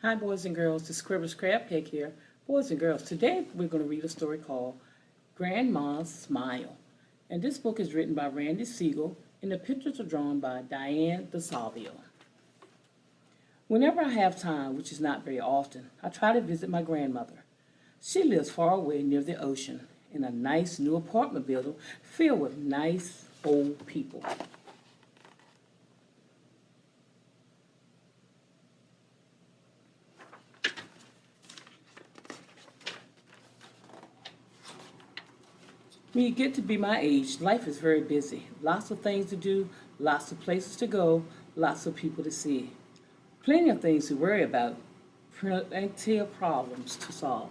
Hi, boys and girls. This is Quivers Crab Cake here. Boys and girls, today we're going to read a story called Grandma's Smile. And this book is written by Randy Siegel, and the pictures are drawn by Diane DeSalvio. Whenever I have time, which is not very often, I try to visit my grandmother. She lives far away near the ocean in a nice new apartment building filled with nice old people. When you get to be my age, life is very busy. Lots of things to do, lots of places to go, lots of people to see. Plenty of things to worry about, plenty of problems to solve.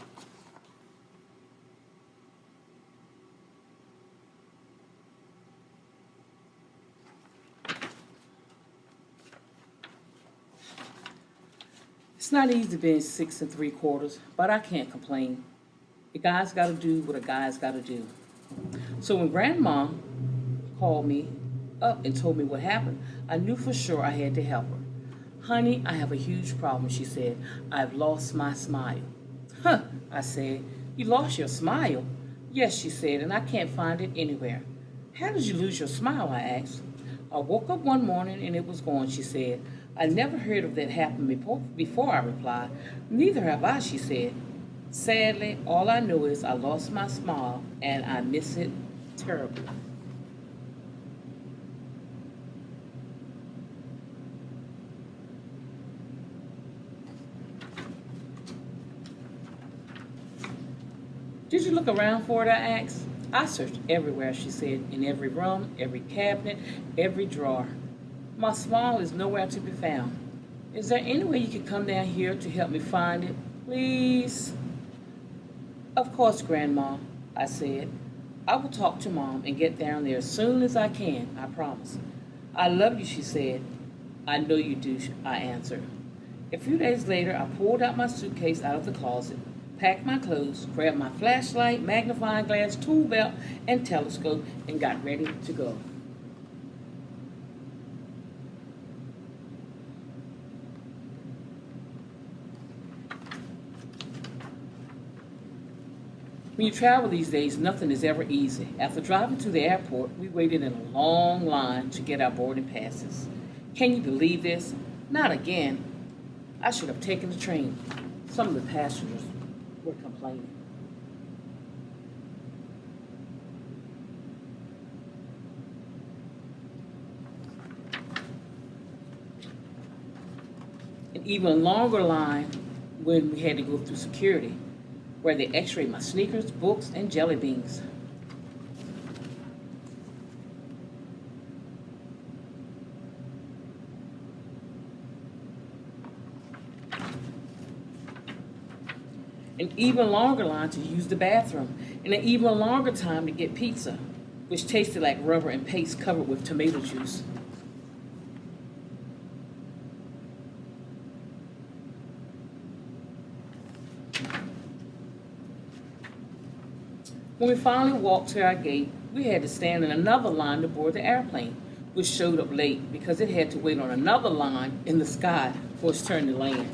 It's not easy being 6 3/4, but I can't complain. A guy's got to do what a guy's got to do. So when Grandma called me up and told me what happened, I knew for sure I had to help her. Honey, I have a huge problem, she said. I've lost my smile. Huh, I said. You lost your smile? Yes, she said, and I can't find it anywhere. How did you lose your smile? I asked. I woke up one morning and it was gone, she said. I never heard of that happening before, I replied. Neither have I, she said. Sadly, all I know is I lost my smile and I miss it terribly. Did you look around for it? I asked. I searched everywhere, she said, in every room, every cabinet, every drawer. My smile is nowhere to be found. Is there any way you could come down here to help me find it? Please? Of course, Grandma, I said. I will talk to Mom and get down there as soon as I can, I promise. I love you, she said. I know you do, I answered. A few days later, I pulled out my suitcase out of the closet, packed my clothes, grabbed my flashlight, magnifying glass, tool belt, and telescope, and got ready to go. When you travel these days, nothing is ever easy. After driving to the airport, we waited in a long line to get our boarding passes. Can you believe this? Not again. I should have taken the train. Some of the passengers were complaining. An even longer line when we had to go through security, where they x-rayed my sneakers, books, and jelly beans. An even longer line to use the bathroom, and an even longer time to get pizza, which tasted like rubber and paste covered with tomato juice. When we finally walked to our gate, we had to stand in another line to board the airplane, which showed up late because it had to wait on another line in the sky for its turn to land.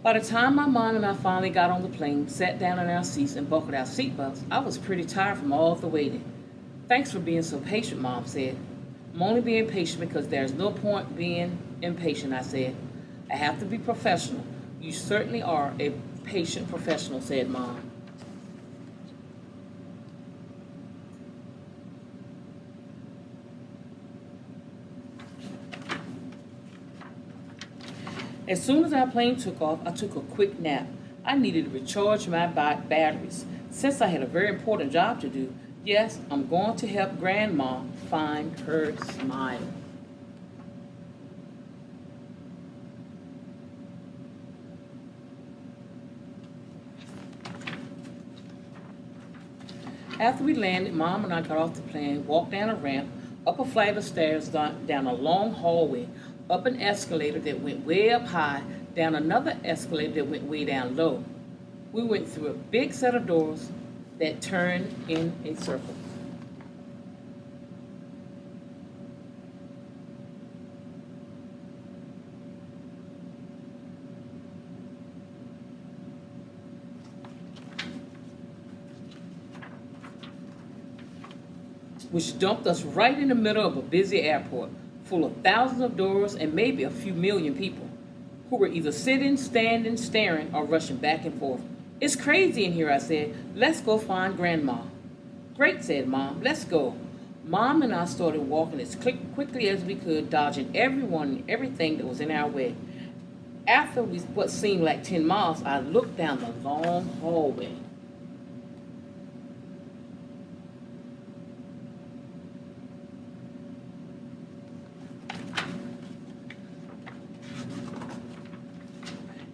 By the time my mom and I finally got on the plane, sat down in our seats, and buckled our seatbelts, I was pretty tired from all of the waiting. Thanks for being so patient, Mom said. I'm only being patient because there's no point being impatient, I said. I have to be professional. You certainly are a patient professional, said Mom. As soon as our plane took off, I took a quick nap. I needed to recharge my batteries. Since I had a very important job to do, yes, I'm going to help Grandma find her smile. After we landed, Mom and I got off the plane, walked down a ramp, up a flight of stairs, down a long hallway, up an escalator that went way up high, down another escalator that went way down low. We went through a big set of doors that turned in a circle. Which dumped us right in the middle of a busy airport full of thousands of doors and maybe a few million people who were either sitting, standing, staring, or rushing back and forth. It's crazy in here, I said. Let's go find Grandma. Great, said Mom. Let's go. Mom and I started walking as quickly as we could, dodging everyone and everything that was in our way. After what seemed like 10 miles, I looked down the long hallway.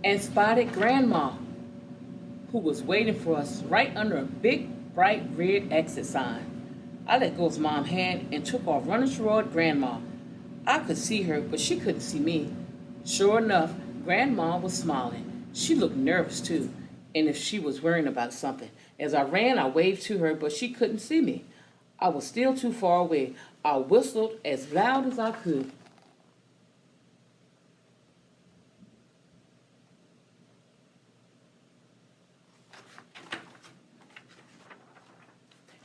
And spotted Grandma, who was waiting for us right under a big, bright red exit sign. I let go of Mom's hand and took off running toward Grandma. I could see her, but she couldn't see me. Sure enough, Grandma was smiling. She looked nervous, too, and if she was worrying about something. As I ran, I waved to her, but she couldn't see me. I was still too far away. I whistled as loud as I could.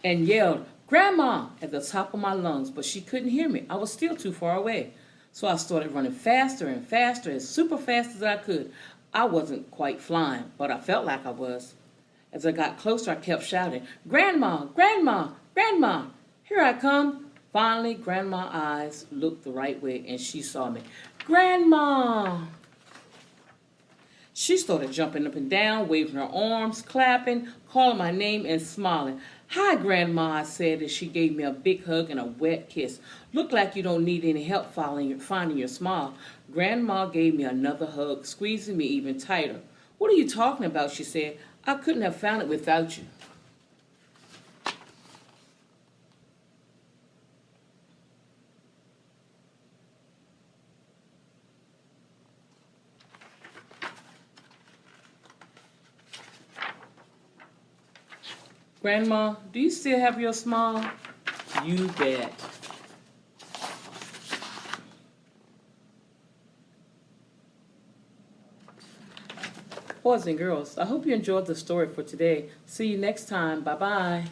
And yelled, Grandma, at the top of my lungs, but she couldn't hear me. I was still too far away. So I started running faster and faster, as super fast as I could. I wasn't quite flying, but I felt like I was. As I got closer, I kept shouting, Grandma, Grandma, Grandma, here I come. Finally, Grandma's eyes looked the right way, and she saw me. Grandma! She started jumping up and down, waving her arms, clapping, calling my name, and smiling. Hi, Grandma, I said as she gave me a big hug and a wet kiss. Look like you don't need any help finding your smile. Grandma gave me another hug, squeezing me even tighter. What are you talking about, she said. I couldn't have found it without you. Grandma, do you still have your smile? You bet. Boys and girls, I hope you enjoyed the story for today. See you next time. Bye-bye.